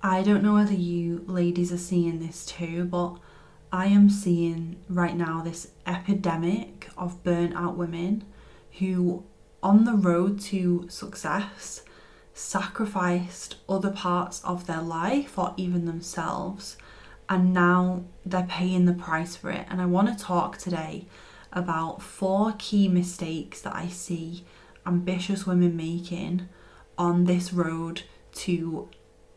I don't know whether you ladies are seeing this too, but I am seeing right now this epidemic of burnt out women who, on the road to success, sacrificed other parts of their life or even themselves, and now they're paying the price for it. And I want to talk today about 4 key mistakes that I see ambitious women making on this road to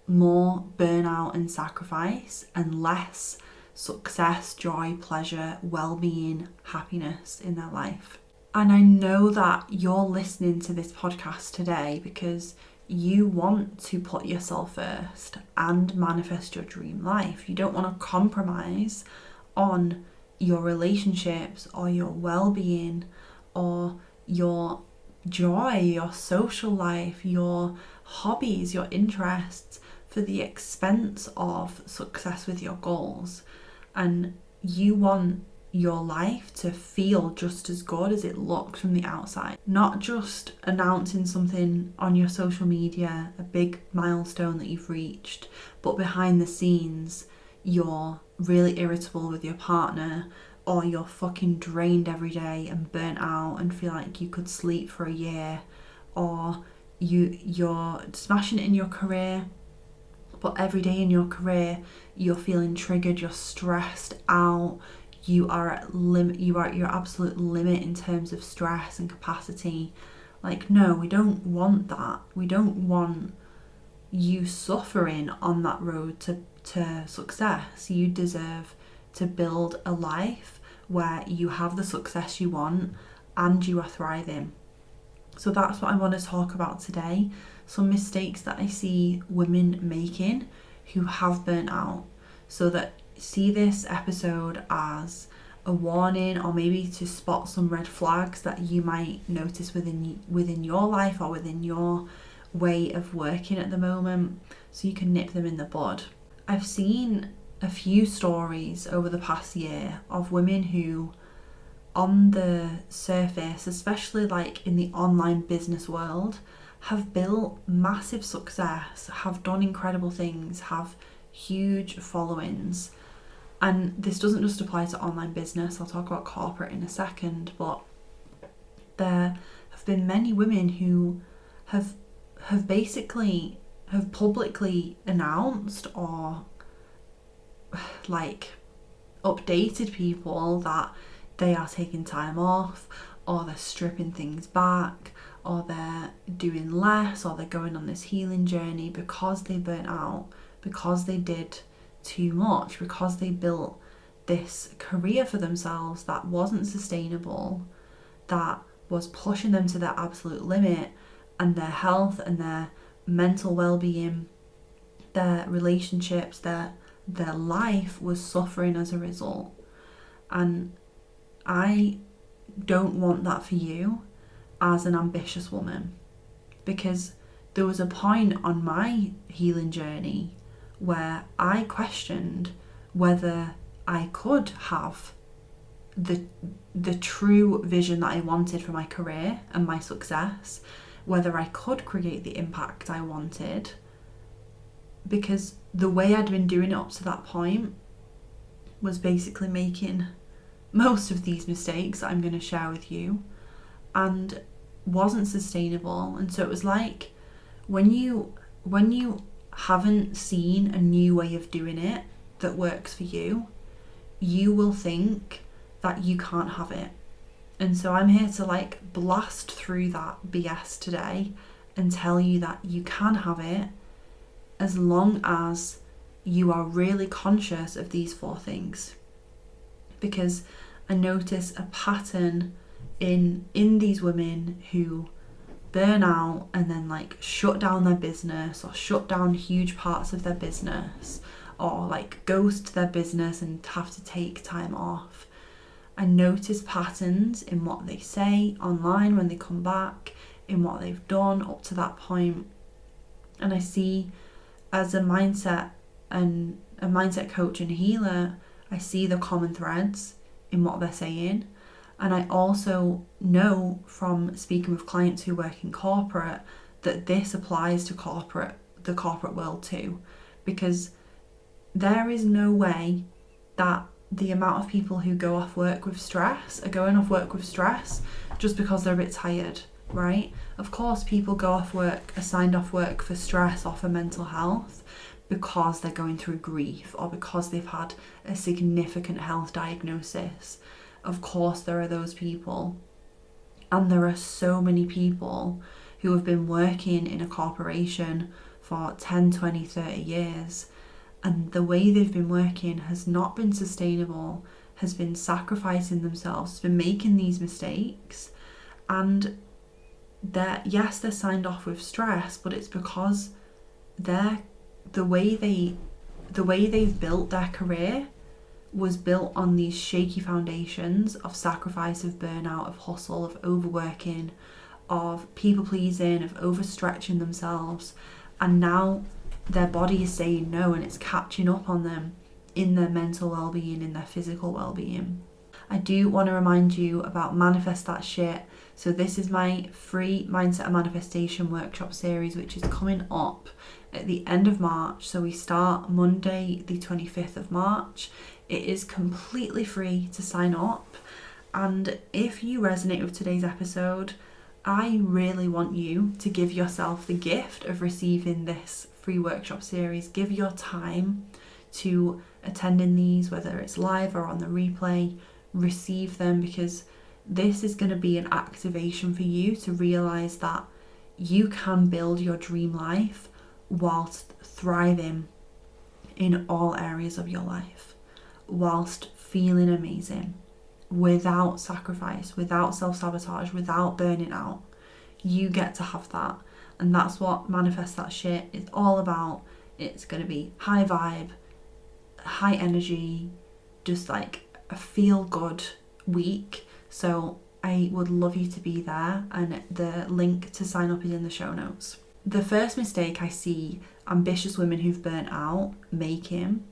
more burnout and sacrifice and less success, joy, pleasure, well-being, happiness in their life. And I know that you're listening to this podcast today because you want to put yourself first and manifest your dream life. You don't want to compromise on your relationships or your well-being or your joy, your social life, your hobbies, your interests for the expense of success with your goals. And you want your life to feel just as good as it looks from the outside. Not just announcing something on your social media, a big milestone that you've reached, but behind the scenes, you're really irritable with your partner, or you're fucking drained every day and burnt out and feel like you could sleep for a year, or you're smashing it in your career, but every day in your career you're feeling triggered, you're stressed out, you are at your absolute limit in terms of stress and capacity. Like, no, we don't want that. We don't want you suffering on that road to success. You deserve to build a life where you have the success you want and you are thriving. So that's what I want to talk about today. Some mistakes that I see women making who have burnt out, so that see this episode as a warning, or maybe to spot some red flags that you might notice within your life or within your way of working at the moment, so you can nip them in the bud. I've seen a few stories over the past year of women who, on the surface, especially like in the online business world, have built massive success, have done incredible things, have huge followings. And this doesn't just apply to online business, I'll talk about corporate in a second, but there have been many women who have publicly announced or like updated people that they are taking time off, or they're stripping things back, or they're doing less, or they're going on this healing journey because they burnt out, because they did too much, because they built this career for themselves that wasn't sustainable, that was pushing them to their absolute limit, and their health and their mental well-being, their relationships, their life was suffering as a result. And I don't want that for you as an ambitious woman, because there was a point on my healing journey where I questioned whether I could have the true vision that I wanted for my career and my success, whether I could create the impact I wanted, because the way I'd been doing it up to that point was basically making most of these mistakes that I'm going to share with you, and wasn't sustainable. And so it was like, when you haven't seen a new way of doing it that works for you, you will think that you can't have it. And so I'm here to like blast through that BS today and tell you that you can have it, as long as you are really conscious of these 4 things. Because I notice a pattern in these women who burn out and then like shut down their business, or shut down huge parts of their business, or like ghost their business and have to take time off. I notice patterns in what they say online when they come back, in what they've done up to that point. And I see, as a mindset coach and healer, I see the common threads in what they're saying. And I also know from speaking with clients who work in corporate that this applies to the corporate world too, because there is no way that the amount of people who go off work with stress are going off work with stress just because they're a bit tired, right? Of course, people go off work, are signed off work for stress or for mental health because they're going through grief or because they've had a significant health diagnosis. Of course, there are those people. And there are so many people who have been working in a corporation for 10, 20, 30 years, and the way they've been working has not been sustainable, has been sacrificing themselves, has been making these mistakes, and they're signed off with stress, but it's because the way they've built their career was built on these shaky foundations of sacrifice, of burnout, of hustle, of overworking, of people pleasing, of overstretching themselves, and now their body is saying no, and it's catching up on them in their mental well-being, in their physical well-being. I do want to remind you about Manifest That Shit. So this is my free Mindset and Manifestation workshop series, which is coming up at the end of March. So we start Monday the 25th of March. It is completely free to sign up, and if you resonate with today's episode, I really want you to give yourself the gift of receiving this free workshop series. Give your time to attending these, whether it's live or on the replay. Receive them, because this is going to be an activation for you to realise that you can build your dream life whilst thriving in all areas of your life, whilst feeling amazing, without sacrifice, without self-sabotage, without burning out. You get to have that, and that's what Manifest That Shit is all about. It's going to be high vibe, high energy, just like a feel good week. So I would love you to be there, and the link to sign up is in the show notes. The first mistake I see ambitious women who've burnt out making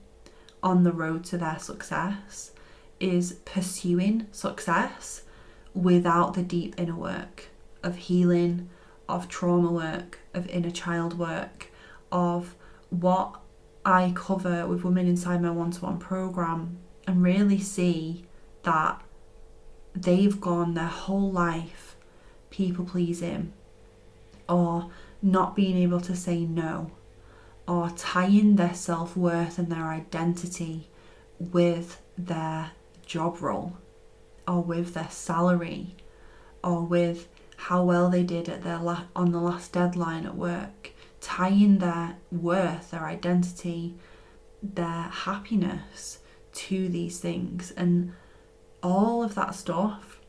on the road to their success is pursuing success without the deep inner work of healing, of trauma work, of inner child work, of what I cover with women inside my one-to-one program, and really see that they've gone their whole life people pleasing, or not being able to say no, or tying their self-worth and their identity with their job role, or with their salary, or with how well they did at their on the last deadline at work, tying their worth, their identity, their happiness to these things. And all of that stuff,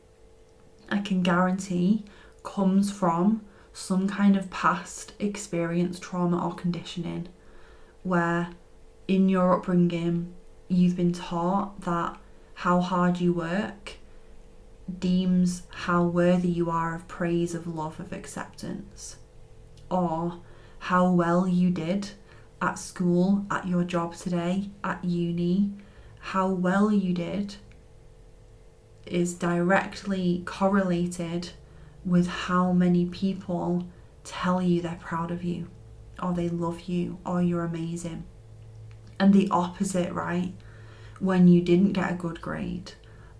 I can guarantee, comes from some kind of past experience, trauma or conditioning, where in your upbringing you've been taught that how hard you work deems how worthy you are of praise, of love, of acceptance, or how well you did at school, at your job today, at uni, how well you did is directly correlated with how many people tell you they're proud of you, or they love you, or you're amazing. And the opposite, right? When you didn't get a good grade,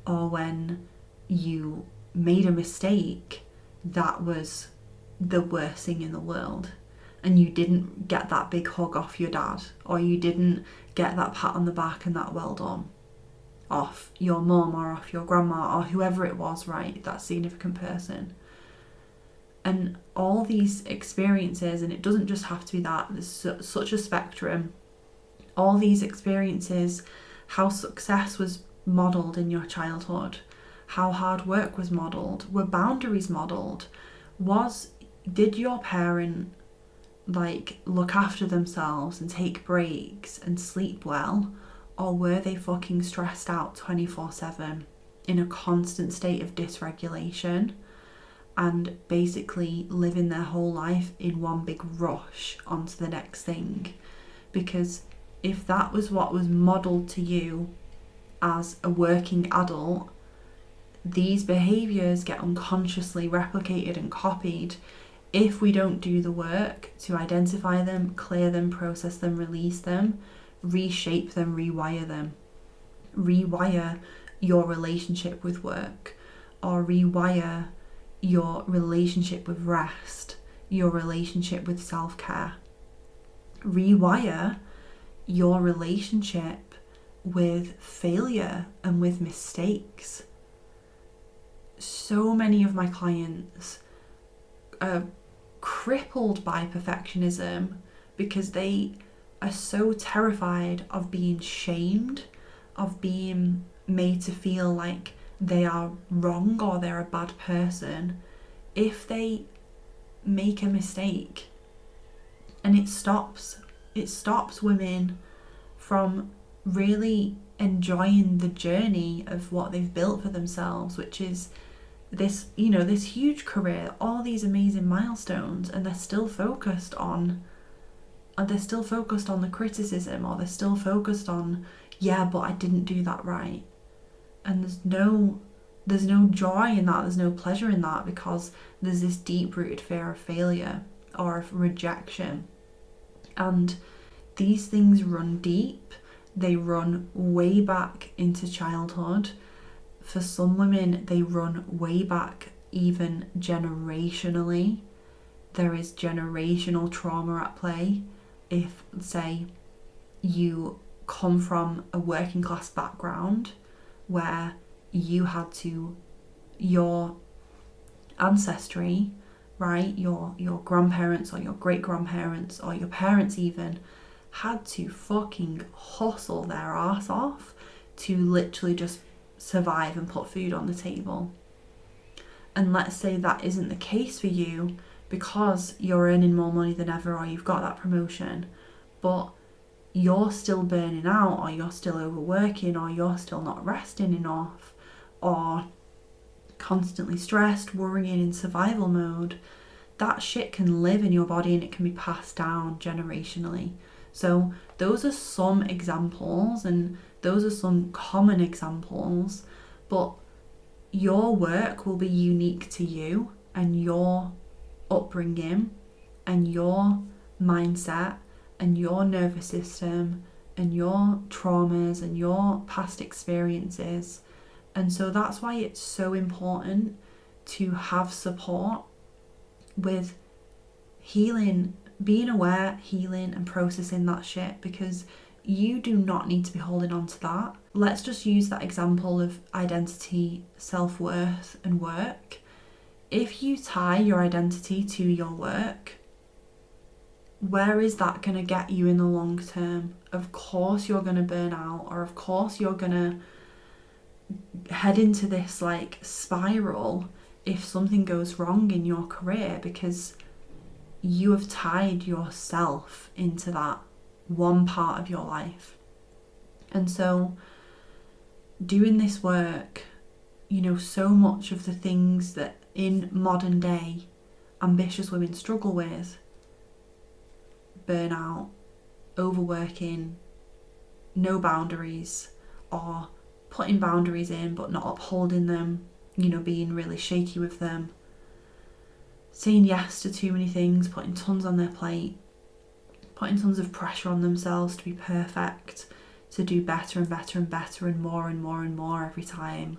or when you made a mistake, that was the worst thing in the world, and you didn't get that big hug off your dad, or you didn't get that pat on the back and that well done off your mum or off your grandma or whoever it was, right? That significant person. And all these experiences, and it doesn't just have to be that, there's such a spectrum. All these experiences, how success was modelled in your childhood, how hard work was modelled, were boundaries modelled? Did your parent look after themselves and take breaks and sleep well, or were they fucking stressed out 24/7 in a constant state of dysregulation and basically living their whole life in one big rush onto the next thing? Because if that was what was modelled to you as a working adult, these behaviours get unconsciously replicated and copied if we don't do the work to identify them, clear them, process them, release them, reshape them, rewire your relationship with work, or rewire your relationship with rest, your relationship with self-care, rewire your relationship with failure and with mistakes. So many of my clients are crippled by perfectionism because they are so terrified of being shamed, of being made to feel like they are wrong or they're a bad person if they make a mistake. And it stops women from really enjoying the journey of what they've built for themselves, which is this, this huge career, all these amazing milestones, and they're still focused on the criticism, or they're still focused on, yeah, but I didn't do that right. And there's no joy in that, there's no pleasure in that, because there's this deep-rooted fear of failure or of rejection. And these things run deep. They run way back into childhood. For some women, they run way back even generationally. There is generational trauma at play. If, say, you come from a working class background where you had to, your ancestry, right, your grandparents or your great grandparents or your parents even had to fucking hustle their ass off to literally just survive and put food on the table. And let's say that isn't the case for you because you're earning more money than ever, or you've got that promotion, but you're still burning out, or you're still overworking, or you're still not resting enough, or constantly stressed, worrying, in survival mode. That shit can live in your body and it can be passed down generationally. So those are some examples, and those are some common examples, but your work will be unique to you and your upbringing and your mindset and your nervous system and your traumas and your past experiences. And so that's why it's so important to have support with healing, being aware, healing and processing that shit, because you do not need to be holding on to that. Let's just use that example of identity, self-worth and work. If you tie your identity to your work, where is that going to get you in the long term? Of course you're going to burn out, or of course you're going to head into this like spiral if something goes wrong in your career, because you have tied yourself into that one part of your life. And so doing this work, so much of the things that in modern day ambitious women struggle with, burnout, overworking, no boundaries, or putting boundaries in but not upholding them, being really shaky with them, saying yes to too many things, putting tons on their plate, putting tons of pressure on themselves to be perfect, to do better and better and better and more and more and more every time,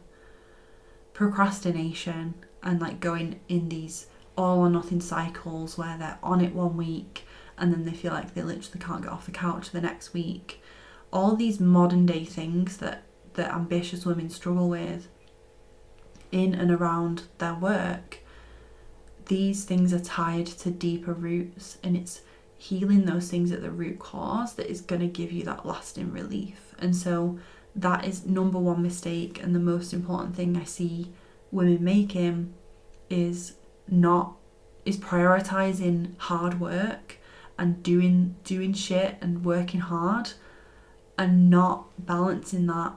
procrastination, and like going in these all or nothing cycles where they're on it one week and then they feel like they literally can't get off the couch the next week. All these modern day things that ambitious women struggle with in and around their work, these things are tied to deeper roots, and it's healing those things at the root cause that is going to give you that lasting relief. And so that is number one mistake, and the most important thing I see women making is prioritizing hard work and doing shit and working hard, and not balancing that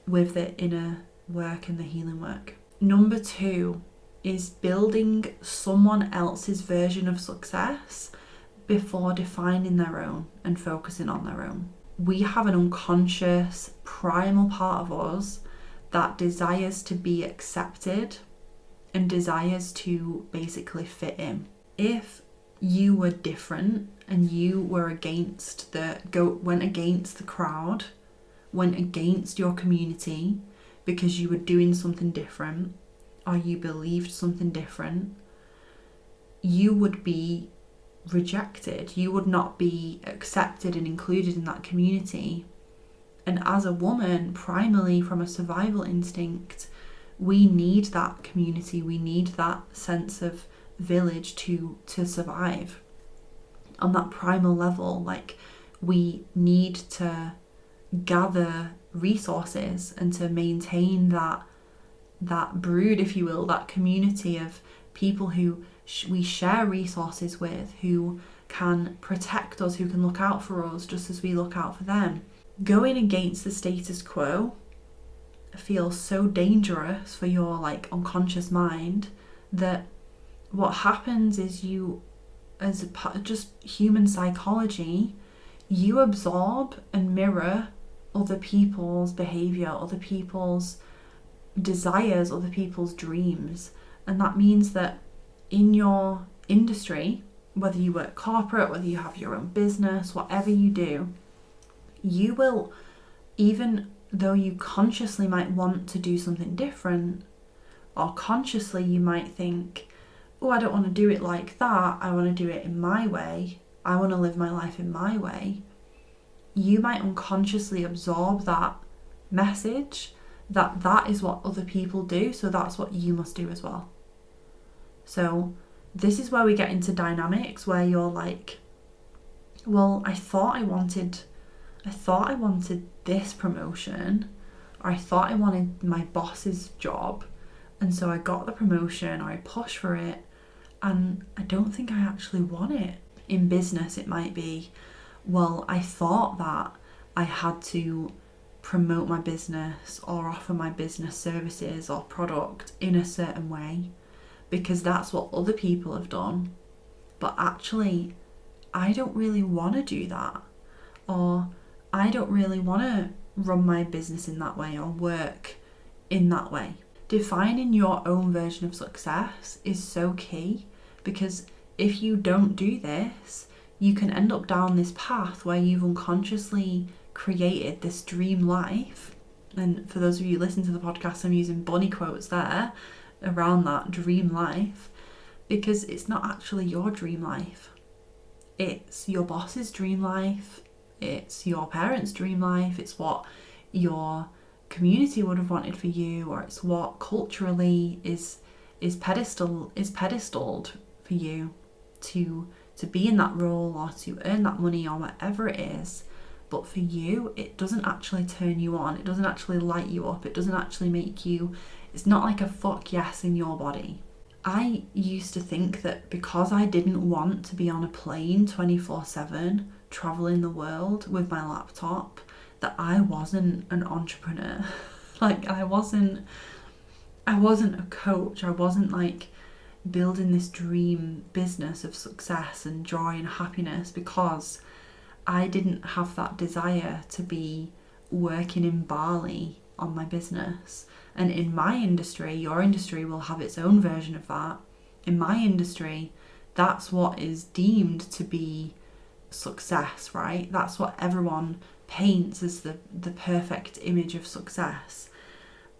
with the inner work and the healing work. Number two is building someone else's version of success before defining their own and focusing on their own. We have an unconscious, primal part of us that desires to be accepted and desires to basically fit in. if you were different and you were went against the crowd, went against your community because you were doing something different or you believed something different, you would be rejected. You would not be accepted and included in that community. And as a woman, primarily from a survival instinct, we need that community. We need that sense of village to survive. On that primal level, like, we need to gather resources and to maintain that brood, if you will, that community of people who we share resources with, who can protect us, who can look out for us just as we look out for them. Going against the status quo feels so dangerous for your like unconscious mind that what happens is you, as a part of just human psychology, you absorb and mirror other people's behavior, other people's desires, other people's dreams. And that means that in your industry, whether you work corporate, whether you have your own business, whatever you do, you will, even though you consciously might want to do something different, or consciously you might think, oh, I don't want to do it like that, I want to do it in my way, I want to live my life in my way, you might unconsciously absorb that message that is what other people do, so that's what you must do as well. So this is where we get into dynamics where you're like, well, I thought I wanted this promotion, or I thought I wanted my boss's job, and so I got the promotion or I pushed for it, and I don't think I actually want it. In business, it might be, well, I thought that I had to promote my business or offer my business services or product in a certain way because that's what other people have done, but actually I don't really want to do that, or I don't really want to run my business in that way or work in that way. Defining your own version of success is so key, because if you don't do this, you can end up down this path where you've unconsciously created this dream life. And for those of you listening to the podcast, I'm using bunny quotes there around that dream life, because it's not actually your dream life. It's your boss's dream life. It's your parents' dream life. It's what your community would have wanted for you, or it's what culturally is pedestaled for you to be in that role or to earn that money or whatever it is. But for you, it doesn't actually turn you on. It doesn't actually light you up. It doesn't actually make you, it's not like a fuck yes in your body. I used to think that because I didn't want to be on a plane 24/7 traveling the world with my laptop, that I wasn't an entrepreneur. Like I wasn't a coach. I wasn't like building this dream business of success and joy and happiness, because I didn't have that desire to be working in Bali on my business. And in my industry, your industry will have its own version of that. In my industry, that's what is deemed to be success, right? That's what everyone paints as the perfect image of success.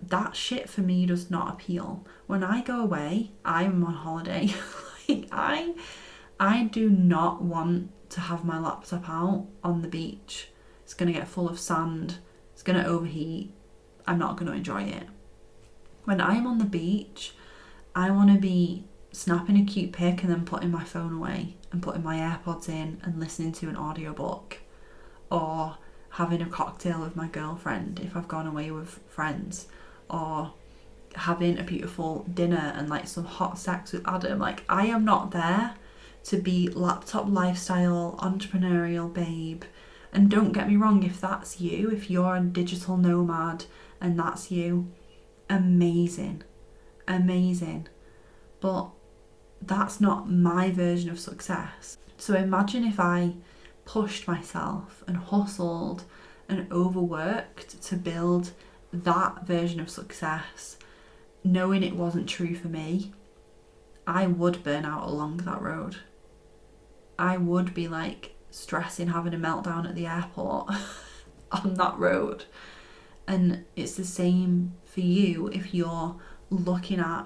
That shit for me does not appeal. When I go away, I'm on holiday. Like I do not want to have my laptop out on the beach. It's going to get full of sand. It's going to overheat. I'm not going to enjoy it. When I'm on the beach, I want to be snapping a cute pic and then putting my phone away and putting my AirPods in and listening to an audiobook, or having a cocktail with my girlfriend if I've gone away with friends, or having a beautiful dinner and like some hot sex with Adam. Like I am not there to be laptop lifestyle, entrepreneurial babe. And don't get me wrong, if that's you, if you're a digital nomad and that's you, amazing. But that's not my version of success. So imagine if I pushed myself and hustled and overworked to build that version of success, knowing it wasn't true for me. I would burn out along that road. I would be like stressing, having a meltdown at the airport on that road. And it's the same for you if you're looking at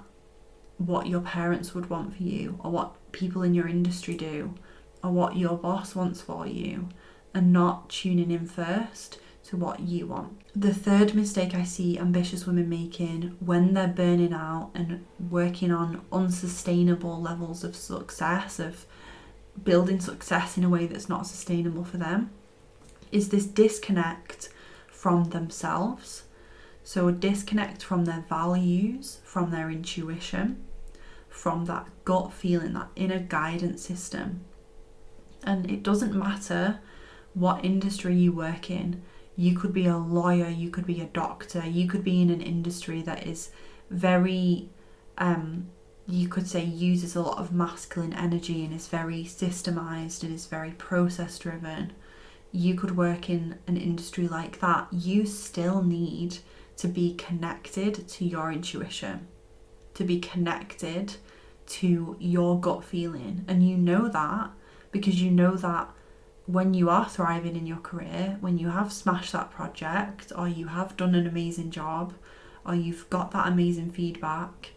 what your parents would want for you, or what people in your industry do, or what your boss wants for you, and not tuning in first to what you want. The third mistake I see ambitious women making when they're burning out and working on unsustainable levels of success, of building success in a way that's not sustainable for them, is this disconnect from themselves. So a disconnect from their values, from their intuition, from that gut feeling, that inner guidance system. And it doesn't matter what industry you work in. You could be a lawyer, you could be a doctor, you could be in an industry that is very, you could say uses a lot of masculine energy and is very systemized and is very process driven. You could work in an industry like that. You still need to be connected to your intuition, to be connected to your gut feeling. And you know that because you know that when you are thriving in your career, when you have smashed that project, or you have done an amazing job, or you've got that amazing feedback,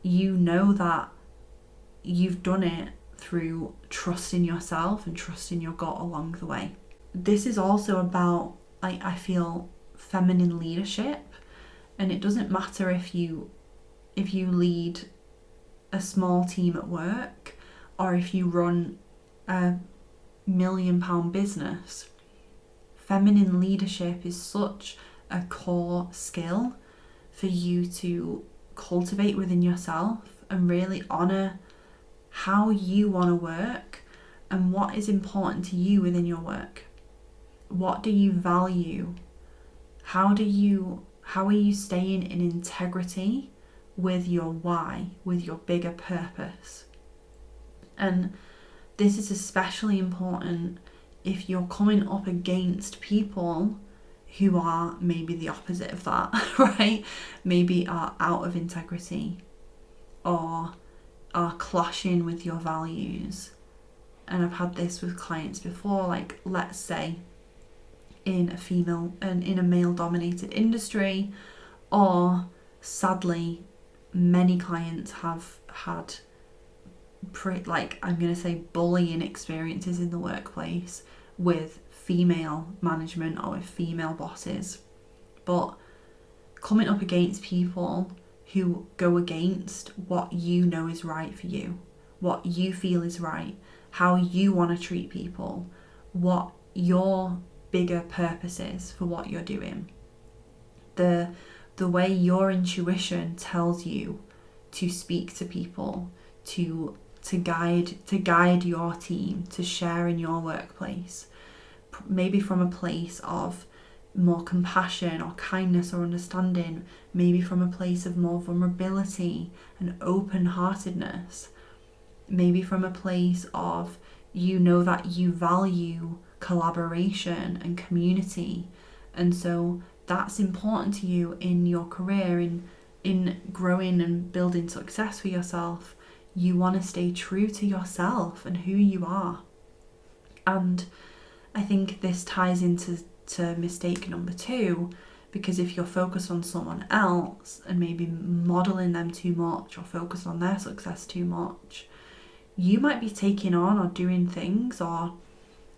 you know that you've done it through trusting yourself and trusting your gut along the way. This is also about, like, I feel, feminine leadership. And it doesn't matter if you lead a small team at work, or if you run a £1 million business. Feminine leadership is such a core skill for you to cultivate within yourself and really honour how you want to work and what is important to you within your work. What do you value? How are you staying in integrity with your why, with your bigger purpose? And this is especially important if you're coming up against people who are maybe the opposite of that, right? Maybe are out of integrity or are clashing with your values. And I've had this with clients before, like, let's say in a male dominated industry, or sadly many clients have had I'm going to say bullying experiences in the workplace with female management or with female bosses. But coming up against people who go against what you know is right for you, what you feel is right, how you want to treat people, what your bigger purpose is for what you're doing, the way your intuition tells you to speak to people, to guide your team, to share in your workplace, maybe from a place of more compassion or kindness or understanding, maybe from a place of more vulnerability and open-heartedness, maybe from a place of, you know, that you value collaboration and community, and so that's important to you in your career, in growing and building success for yourself. You want to stay true to yourself and who you are. And I think this ties into mistake number 2, because if you're focused on someone else and maybe modeling them too much or focused on their success too much, you might be taking on or doing things or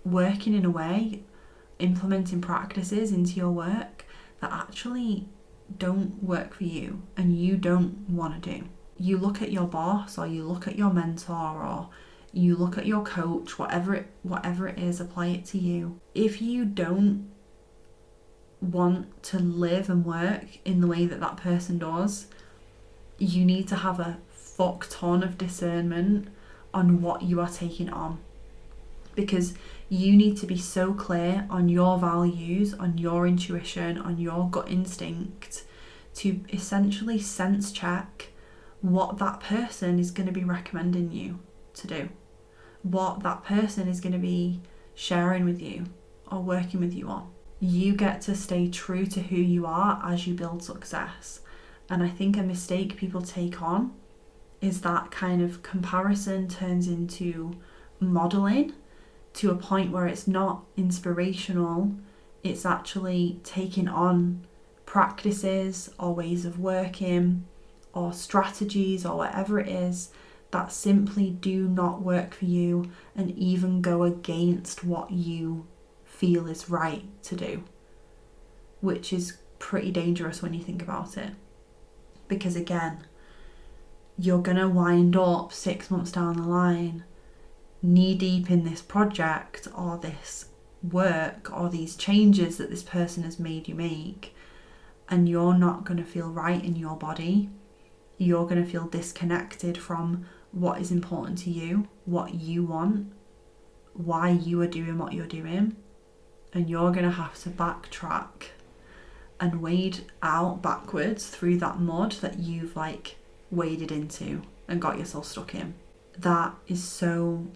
working in a way, implementing practices into your work that actually don't work for you and you don't want to do. You look at your boss, or you look at your mentor, or you look at your coach, whatever it is, apply it to you. If you don't want to live and work in the way that that person does, you need to have a fuck ton of discernment on what you are taking on, because you need to be so clear on your values, on your intuition, on your gut instinct, to essentially sense check what that person is going to be recommending you to do, what that person is going to be sharing with you or working with you on. You get to stay true to who you are as you build success. And I think a mistake people take on is that kind of comparison turns into modelling to a point where it's not inspirational, it's actually taking on practices or ways of working or strategies or whatever it is that simply do not work for you and even go against what you feel is right to do, which is pretty dangerous when you think about it. Because again, you're going to wind up 6 months down the line knee deep in this project or this work or these changes that this person has made you make, and you're not going to feel right in your body. You're going to feel disconnected from what is important to you, what you want, why you are doing what you're doing, and you're going to have to backtrack and wade out backwards through that mud that you've like waded into and got yourself stuck in. That is so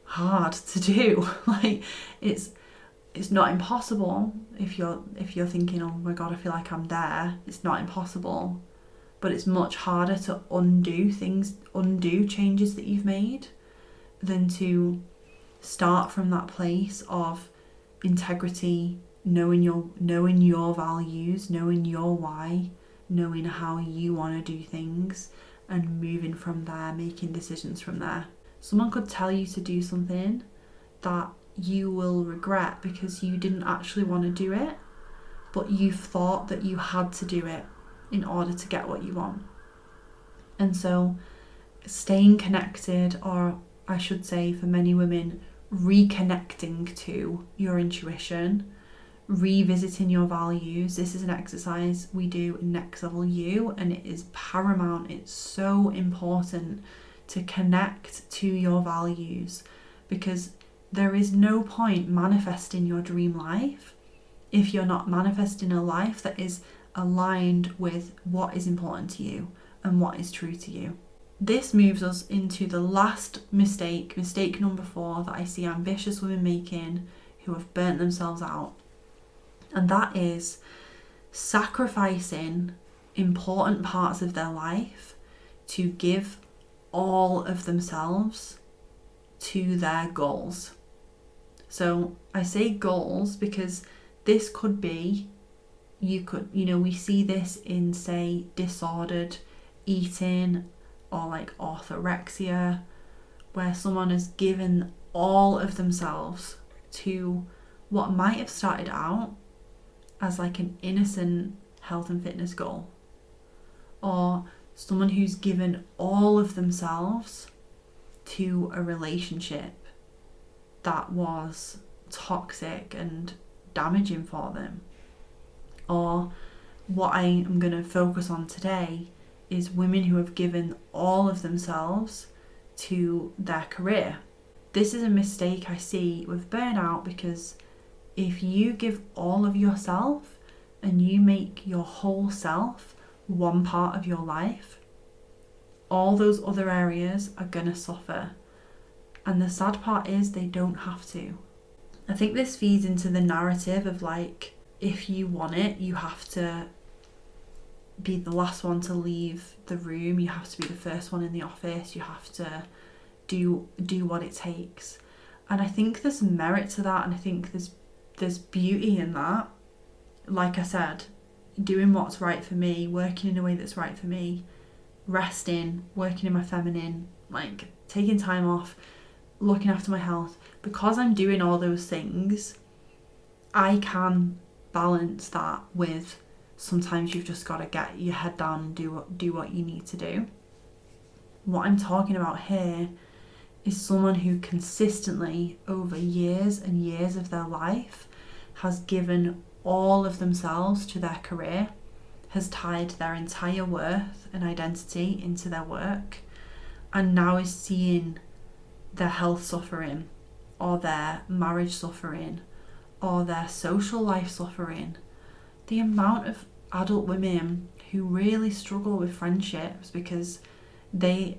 hard to do. Like it's not impossible if you're thinking, oh my god, I feel like I'm there. It's not impossible, but it's much harder to undo changes that you've made than to start from that place of integrity, knowing your values, knowing your why, knowing how you want to do things, and moving from there, making decisions from there. Someone could tell you to do something that you will regret because you didn't actually want to do it, but you thought that you had to do it in order to get what you want. And so staying connected, or I should say for many women, reconnecting to your intuition, revisiting your values. This is an exercise we do in Next Level You, and it is paramount. It's so important to connect to your values, because there is no point manifesting your dream life if you're not manifesting a life that is aligned with what is important to you and what is true to you. This moves us into the last mistake number 4 that I see ambitious women making who have burnt themselves out. And that is sacrificing important parts of their life to give all of themselves to their goals. So I say goals because this could be, we see this in, say, disordered eating or like orthorexia, where someone has given all of themselves to what might have started out as like an innocent health and fitness goal, or someone who's given all of themselves to a relationship that was toxic and damaging for them. Or what I am going to focus on today is women who have given all of themselves to their career. This is a mistake I see with burnout, because if you give all of yourself and you make your whole self one part of your life, all those other areas are going to suffer. And the sad part is they don't have to. I think this feeds into the narrative of like, if you want it, you have to be the last one to leave the room, you have to be the first one in the office, you have to do what it takes. And I think there's merit to that, and I think there's beauty in that. Like I said, doing what's right for me, working in a way that's right for me, resting, working in my feminine, like taking time off, looking after my health. Because I'm doing all those things, I can balance that with sometimes you've just got to get your head down and do what you need to do. What I'm talking about here is someone who consistently, over years and years of their life, has given all of themselves to their career, has tied their entire worth and identity into their work, and now is seeing their health suffering, or their marriage suffering, or their social life suffering. The amount of adult women who really struggle with friendships because they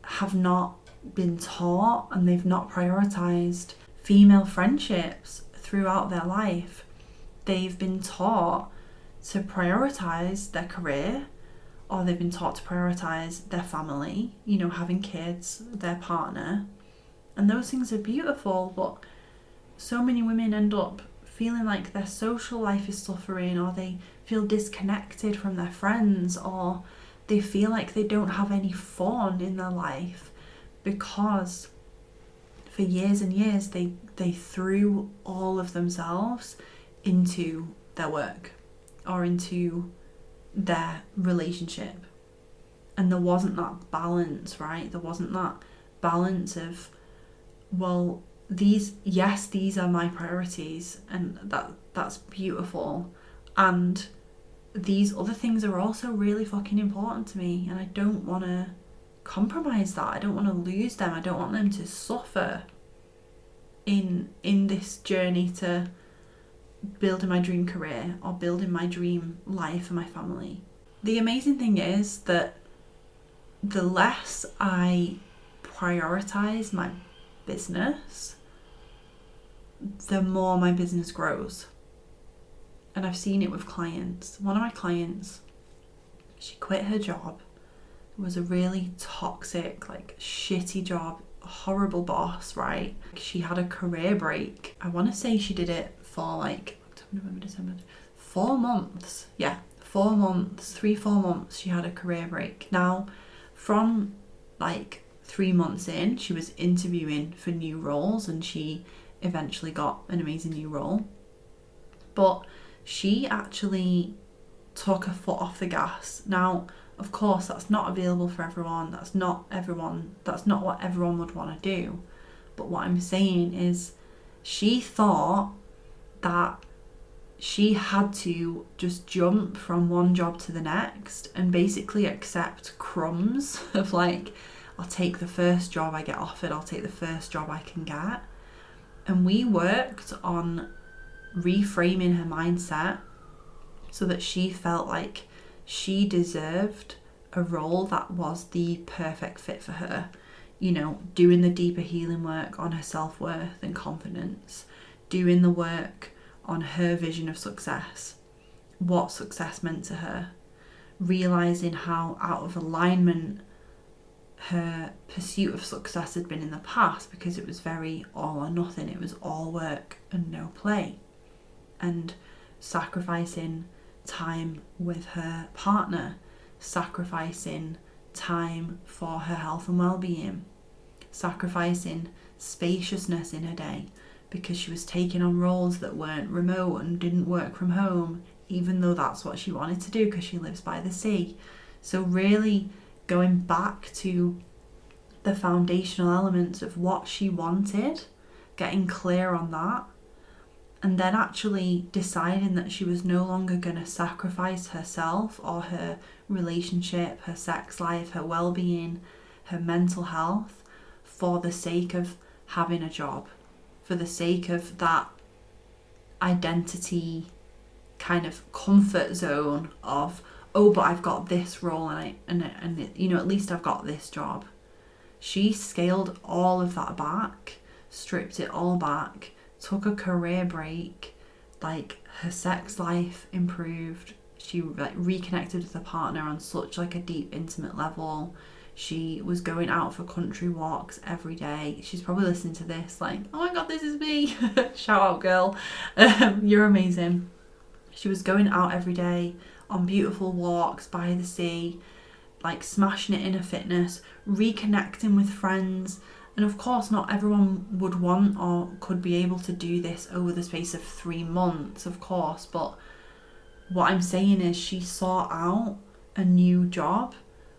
have not been taught and they've not prioritized female friendships throughout their life. They've been taught to prioritize their career or they've been taught to prioritise their family, having kids, their partner. And those things are beautiful, but so many women end up feeling like their social life is suffering, or they feel disconnected from their friends, or they feel like they don't have any fun in their life because for years and years they threw all of themselves into their work or into their relationship. And there wasn't that balance, right? There wasn't that balance of, well, these are my priorities, and that's beautiful, and these other things are also really fucking important to me, and I don't want to compromise that. I don't want to lose them. I don't want them to suffer in this journey to building my dream career or building my dream life for my family. The amazing thing is that the less I prioritize my business, the more my business grows. And I've seen it with clients. One of my clients, she quit her job. It was a really toxic, shitty job, a horrible boss, right? She had a career break. I want to say she did it for October, November, December, 4 months. Yeah, 4 months, 3-4 months she had a career break. Now, from 3 months in, she was interviewing for new roles, and she eventually got an amazing new role. But she actually took her foot off the gas. Now, of course, that's not available for everyone. That's not what everyone would want to do. But what I'm saying is, she thought that she had to just jump from one job to the next and basically accept crumbs of I'll take the first job I get offered, I'll take the first job I can get. And we worked on reframing her mindset so that she felt like she deserved a role that was the perfect fit for her. Doing the deeper healing work on her self-worth and confidence, doing the work on her vision of success, what success meant to her, realising how out of alignment her pursuit of success had been in the past, because it was very all or nothing. It was all work and no play, and sacrificing time with her partner, sacrificing time for her health and well-being, sacrificing spaciousness in her day because she was taking on roles that weren't remote and didn't work from home, even though that's what she wanted to do because she lives by the sea. So really going back to the foundational elements of what she wanted, getting clear on that, and then actually deciding that she was no longer going to sacrifice herself or her relationship, her sex life, her well-being, her mental health for the sake of having a job, for the sake of that identity kind of comfort zone of, oh, but I've got this role and at least I've got this job. She scaled all of that back, stripped it all back, took a career break, her sex life improved. She reconnected with her partner on such a deep, intimate level. She was going out for country walks every day. She's probably listening to this oh my god, this is me. Shout out, girl. You're amazing. She was going out every day on beautiful walks by the sea, smashing it in her fitness, reconnecting with friends. And of course, not everyone would want or could be able to do this over the space of 3 months, of course. But what I'm saying is, she sought out a new job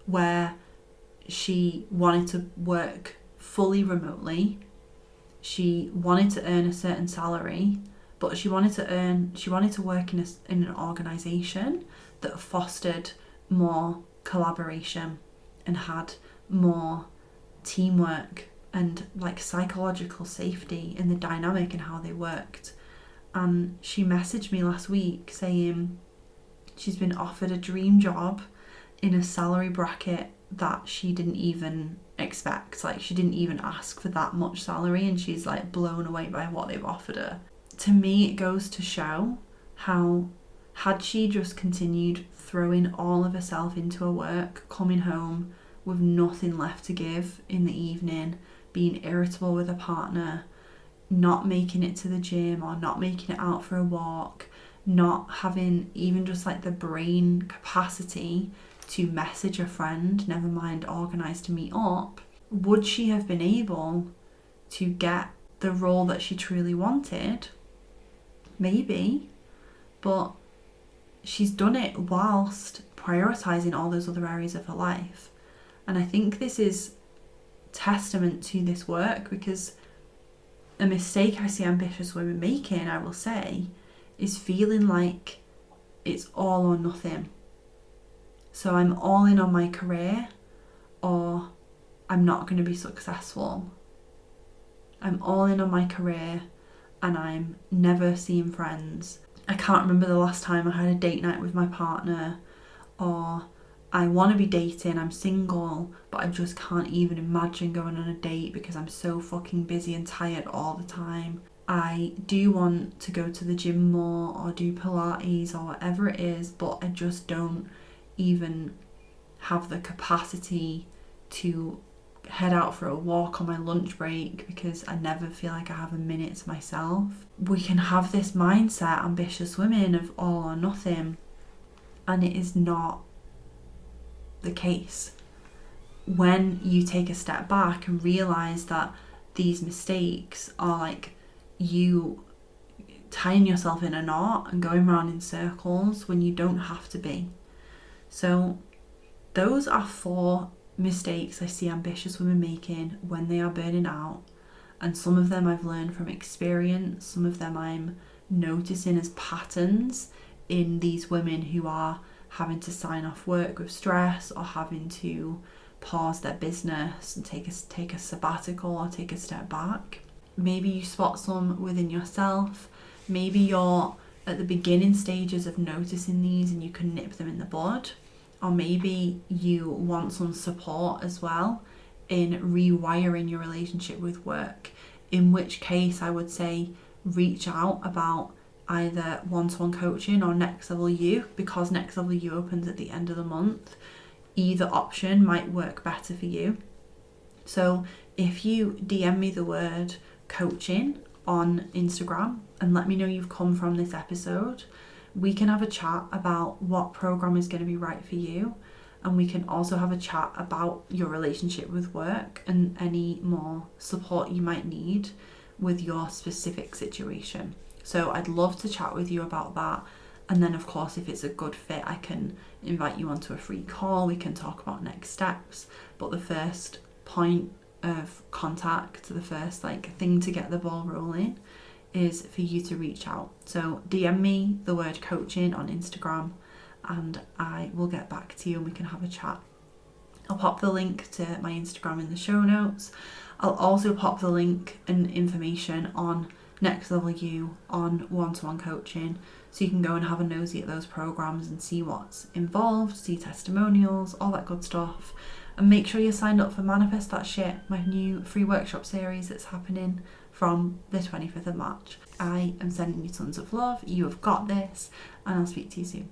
where she wanted to work fully remotely. She wanted to earn a certain salary, but she wanted to work in an organisation that fostered more collaboration and had more teamwork and psychological safety in the dynamic and how they worked. And she messaged me last week saying she's been offered a dream job in a salary bracket that she didn't even expect. She didn't even ask for that much salary, and she's blown away by what they've offered her. To me, it goes to show how Had she just continued throwing all of herself into her work, coming home with nothing left to give in the evening, being irritable with her partner, not making it to the gym or not making it out for a walk, not having even just like the brain capacity to message a friend, never mind organise to meet up, would she have been able to get the role that she truly wanted? Maybe, but she's done it whilst prioritising all those other areas of her life. And I think this is testament to this work, because a mistake I see ambitious women making, I will say, is feeling like it's all or nothing. So I'm all in on my career, or I'm not going to be successful. I'm all in on my career and I'm never seeing friends. I can't remember the last time I had a date night with my partner, or I want to be dating, I'm single, but I just can't even imagine going on a date because I'm so fucking busy and tired all the time. I do want to go to the gym more or do Pilates or whatever it is, but I just don't even have the capacity to head out for a walk on my lunch break because I never feel like I have a minute to myself. We can have this mindset, ambitious women, of all or nothing, and it is not the case. When you take a step back and realise that these mistakes are like you tying yourself in a knot and going around in circles when you don't have to be. So those are 4 mistakes I see ambitious women making when they are burning out, and some of them I've learned from experience, some of them I'm noticing as patterns in these women who are having to sign off work with stress, or having to pause their business and take a sabbatical or take a step back. Maybe you spot some within yourself. Maybe you're at the beginning stages of noticing these and you can nip them in the bud. Or maybe you want some support as well in rewiring your relationship with work, in which case I would say reach out about either one-to-one coaching or Next Level You, because Next Level You opens at the end of the month. Either option might work better for you. So if you DM me the word coaching on Instagram and let me know you've come from this episode, we can have a chat about what program is going to be right for you, and we can also have a chat about your relationship with work and any more support you might need with your specific situation. So I'd love to chat with you about that. And then of course, if it's a good fit, I can invite you onto a free call. We can talk about next steps. But the first point of contact, the first thing to get the ball rolling, is for you to reach out. So DM me the word coaching on Instagram and I will get back to you and we can have a chat. I'll pop the link to my Instagram in the show notes. I'll also pop the link and information on Next Level You, on one-to-one coaching, so you can go and have a nosy at those programs and see what's involved, see testimonials, all that good stuff. And make sure you're signed up for Manifest That Shit, my new free workshop series that's happening from the 25th of March. I am sending you tons of love. You have got this, and I'll speak to you soon.